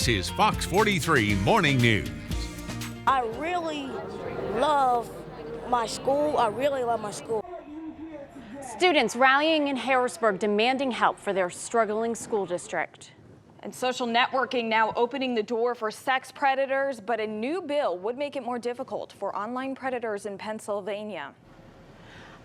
This is Fox 43 Morning News. I really love my school. Students rallying in Harrisburg demanding help for their struggling school district. And social networking now opening the door for sex predators, but a new bill would make it more difficult for online predators in Pennsylvania.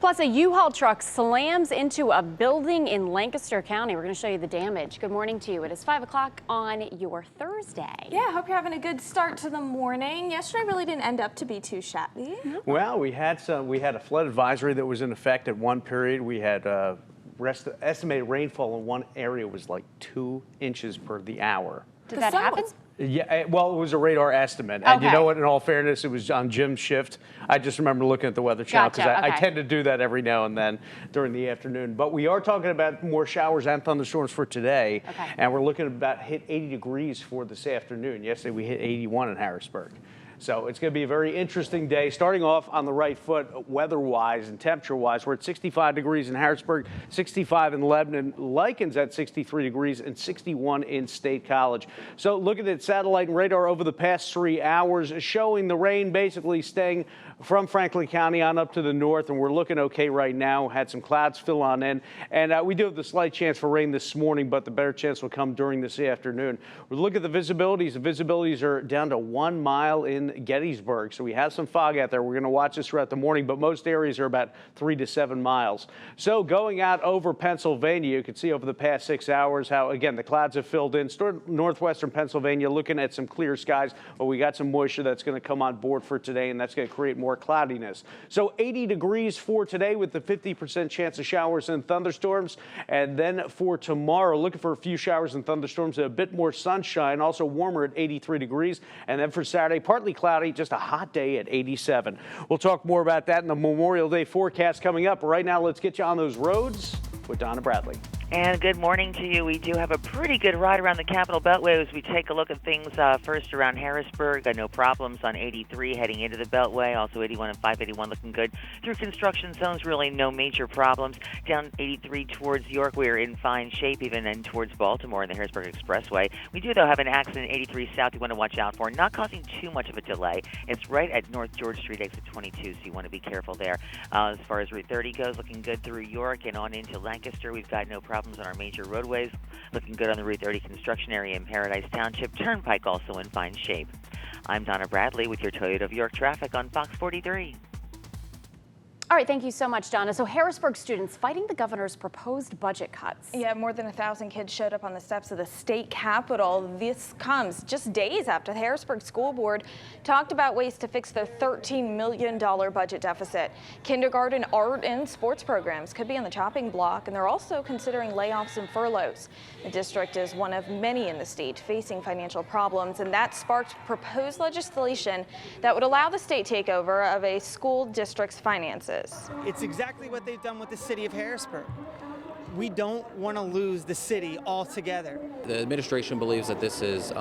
Plus, a U-Haul truck slams into a building in Lancaster County. We're going to show you the damage. Good morning to you. It is 5 o'clock on your Thursday. Yeah, I hope you're having a good start to the morning. Yesterday really didn't end up to be too shabby. Well, we had a flood advisory that was in effect at one period. We had estimated rainfall in one area was like 2 inches per the hour. Did that happen? Yeah, well, it was a radar estimate. And Okay. you know what, in all fairness, it was on Jim's shift. I just remember looking at the Weather Channel because Gotcha, I okay. tend to do that every now and then during the afternoon. But we are talking about more showers and thunderstorms for today. Okay. And we're looking at about hit 80 degrees for this afternoon. Yesterday we hit 81 in Harrisburg. So it's going to be a very interesting day. Starting off on the right foot, weather-wise and temperature-wise, we're at 65 degrees in Harrisburg, 65 in Lebanon, Lycan's at 63 degrees, and 61 in State College. So look at the satellite and radar over the past 3 hours, showing the rain basically staying from Franklin County on up to the north, and we're looking okay right now. Had some clouds fill on in, and we do have the slight chance for rain this morning, but the better chance will come during this afternoon. We look at the visibilities. The visibilities are down to 1 mile in Gettysburg, so we have some fog out there. We're going to watch this throughout the morning, but most areas are about 3 to 7 miles. So going out over Pennsylvania, you can see over the past 6 hours how, again, the clouds have filled in. Northwestern Pennsylvania looking at some clear skies, but we got some moisture that's going to come on board for today, and that's going to create more cloudiness. So 80 degrees for today with the 50% chance of showers and thunderstorms. And then for tomorrow, looking for a few showers and thunderstorms, a bit more sunshine, also warmer at 83 degrees. And then for Saturday, partly cloudy, just a hot day at 87. We'll talk more about that in the Memorial Day forecast coming up. Right now, let's get you on those roads with Donna Bradley. And good morning to you. We do have a pretty good ride around the Capitol Beltway as we take a look at things first around Harrisburg. No problems on 83 heading into the Beltway. Also 81 and 581 looking good. Through construction zones, really no major problems. Down 83 towards York, we're in fine shape, even in towards Baltimore in the Harrisburg Expressway. We do, though, have an accident 83 south you want to watch out for. Not causing too much of a delay. It's right at North George Street, exit 22, so you want to be careful there. As far as Route 30 goes, looking good through York and on into Lancaster. We've got no problems on our major roadways. Looking good on the Route 30 construction area in Paradise Township. Turnpike also in fine shape. I'm Donna Bradley with your Toyota of York traffic on Fox 43. All right, thank you so much, Donna. So Harrisburg students fighting the governor's proposed budget cuts. Yeah, more than 1,000 kids showed up on the steps of the state capitol. This comes just days after the Harrisburg School Board talked about ways to fix their $13 million budget deficit. Kindergarten, art, and sports programs could be on the chopping block, and they're also considering layoffs and furloughs. The district is one of many in the state facing financial problems, and that sparked proposed legislation that would allow the state takeover of a school district's finances. It's exactly what they've done with the city of Harrisburg. We don't want to lose the city altogether. The administration believes that this is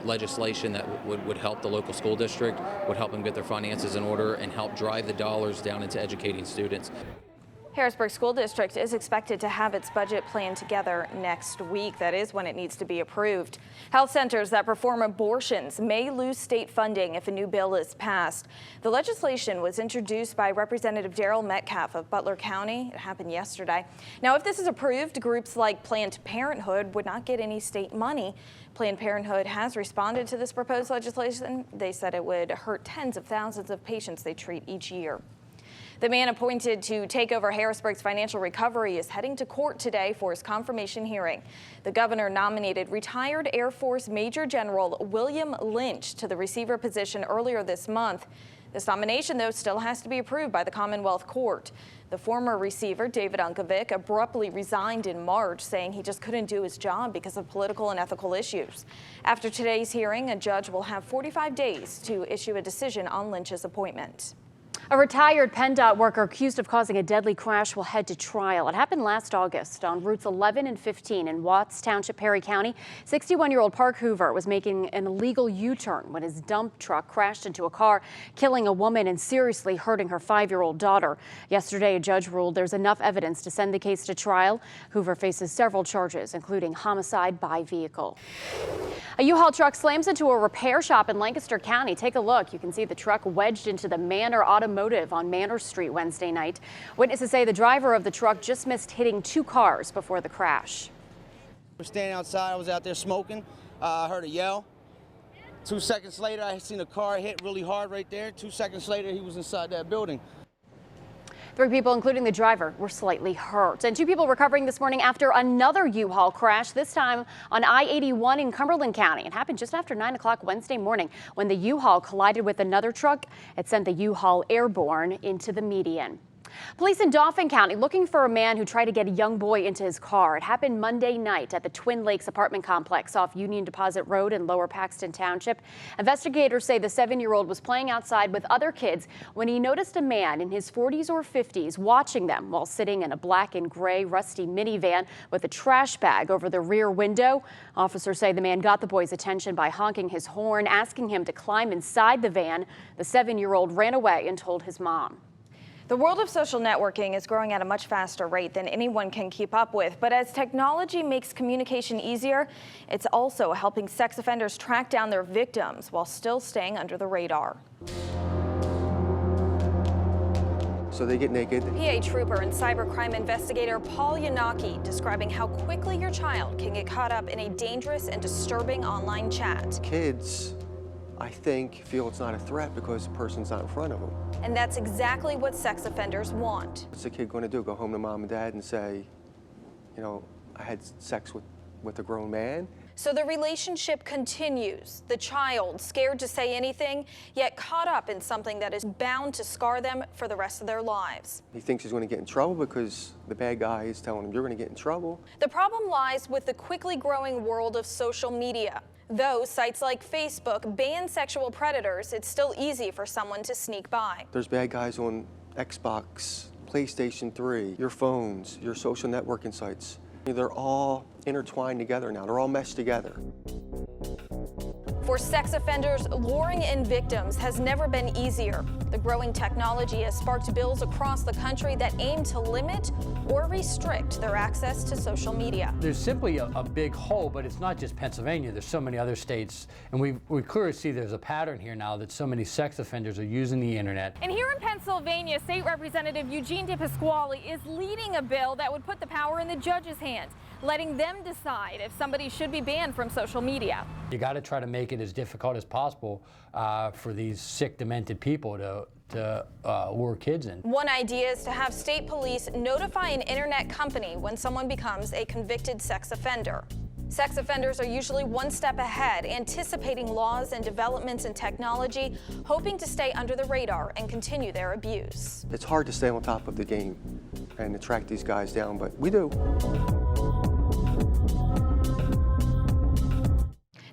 legislation that would help the local school district, would help them get their finances in order, and help drive the dollars down into educating students. Harrisburg School District is expected to have its budget plan together next week. That is when it needs to be approved. Health centers that perform abortions may lose state funding if a new bill is passed. The legislation was introduced by Representative Darrell Metcalf of Butler County. It happened yesterday. Now, if this is approved, groups like Planned Parenthood would not get any state money. Planned Parenthood has responded to this proposed legislation. They said it would hurt tens of thousands of patients they treat each year. The man appointed to take over Harrisburg's financial recovery is heading to court today for his confirmation hearing. The governor nominated retired Air Force Major General William Lynch to the receiver position earlier this month. This nomination, though, still has to be approved by the Commonwealth Court. The former receiver, David Unkovic, abruptly resigned in March, saying he just couldn't do his job because of political and ethical issues. After today's hearing, a judge will have 45 days to issue a decision on Lynch's appointment. A retired PennDOT worker accused of causing a deadly crash will head to trial. It happened last August on routes 11 and 15 in Watts Township, Perry County. 61-year-old Park Hoover was making an illegal U-turn when his dump truck crashed into a car, killing a woman and seriously hurting her 5-year-old daughter. Yesterday, a judge ruled there's enough evidence to send the case to trial. Hoover faces several charges, including homicide by vehicle. A U-Haul truck slams into a repair shop in Lancaster County. Take a look. You can see the truck wedged into the Manor Automotive on Manor Street Wednesday night. Witnesses say the driver of the truck just missed hitting 2 cars before the crash. We're standing outside. I was out there smoking. I heard a yell. 2 seconds later, I seen a car hit really hard right there. 2 seconds later, he was inside that building. 3 people, including the driver, were slightly hurt. And 2 people recovering this morning after another U-Haul crash, this time on I-81 in Cumberland County. It happened just after 9 o'clock Wednesday morning when the U-Haul collided with another truck. It sent the U-Haul airborne into the median. Police in Dauphin County looking for a man who tried to get a young boy into his car. It happened Monday night at the Twin Lakes apartment complex off Union Deposit Road in Lower Paxton Township. Investigators say the 7-year-old was playing outside with other kids when he noticed a man in his 40s or 50s watching them while sitting in a black and gray rusty minivan with a trash bag over the rear window. Officers say the man got the boy's attention by honking his horn, asking him to climb inside the van. The 7-year-old ran away and told his mom. The world of social networking is growing at a much faster rate than anyone can keep up with. But as technology makes communication easier, it's also helping sex offenders track down their victims while still staying under the radar. So they get naked. PA trooper and cybercrime investigator Paul Yanaki describing how quickly your child can get caught up in a dangerous and disturbing online chat. Kids, I think, feel it's not a threat because the person's not in front of them. And that's exactly what sex offenders want. What's the kid going to do? Go home to mom and dad and say, you know, I had sex with a grown man? So the relationship continues. The child scared to say anything, yet caught up in something that is bound to scar them for the rest of their lives. He thinks he's going to get in trouble because the bad guy is telling him you're going to get in trouble. The problem lies with the quickly growing world of social media. Though sites like Facebook ban sexual predators, it's still easy for someone to sneak by. There's bad guys on Xbox, PlayStation 3, your phones, your social networking sites. They're all intertwined together now. They're all meshed together. For sex offenders, luring in victims has never been easier. The growing technology has sparked bills across the country that aim to limit or restrict their access to social media. There's simply a big hole, but it's not just Pennsylvania. There's so many other states, and we clearly see there's a pattern here now that so many sex offenders are using the internet. And here in Pennsylvania, State Representative Eugene DePasquale is leading a bill that would put the power in the judge's hands, letting them decide if somebody should be banned from social media. You got to try to make it as difficult as possible for these sick, demented people to lure kids in. One idea is to have state police notify an internet company when someone becomes a convicted sex offender. Sex offenders are usually one step ahead, anticipating laws and developments in technology, hoping to stay under the radar and continue their abuse. It's hard to stay on top of the game and to track these guys down, but we do.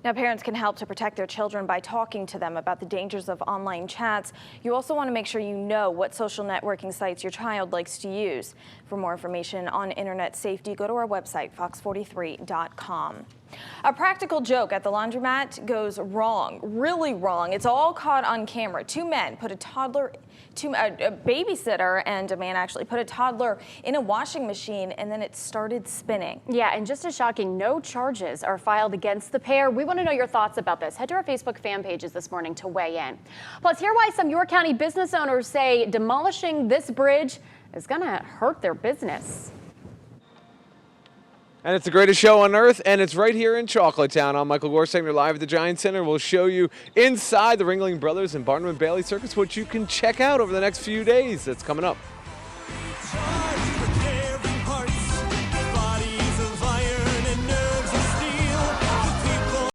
Now, parents can help to protect their children by talking to them about the dangers of online chats. You also want to make sure you know what social networking sites your child likes to use. For more information on internet safety, go to our website, fox43.com. A practical joke at the laundromat goes wrong, really wrong. It's all caught on camera. 2 men put a babysitter and a man actually put a toddler in a washing machine, and then it started spinning. Yeah, and just as shocking, no charges are filed against the pair. We want to know your thoughts about this. Head to our Facebook fan pages this morning to weigh in. Plus, hear why some York County business owners say demolishing this bridge is going to hurt their business. And it's the greatest show on earth, and it's right here in Chocolate Town. I'm Michael Gorsang. We're live at the Giant Center. We'll show you inside the Ringling Brothers and Barnum & Bailey Circus, what you can check out over the next few days. That's coming up.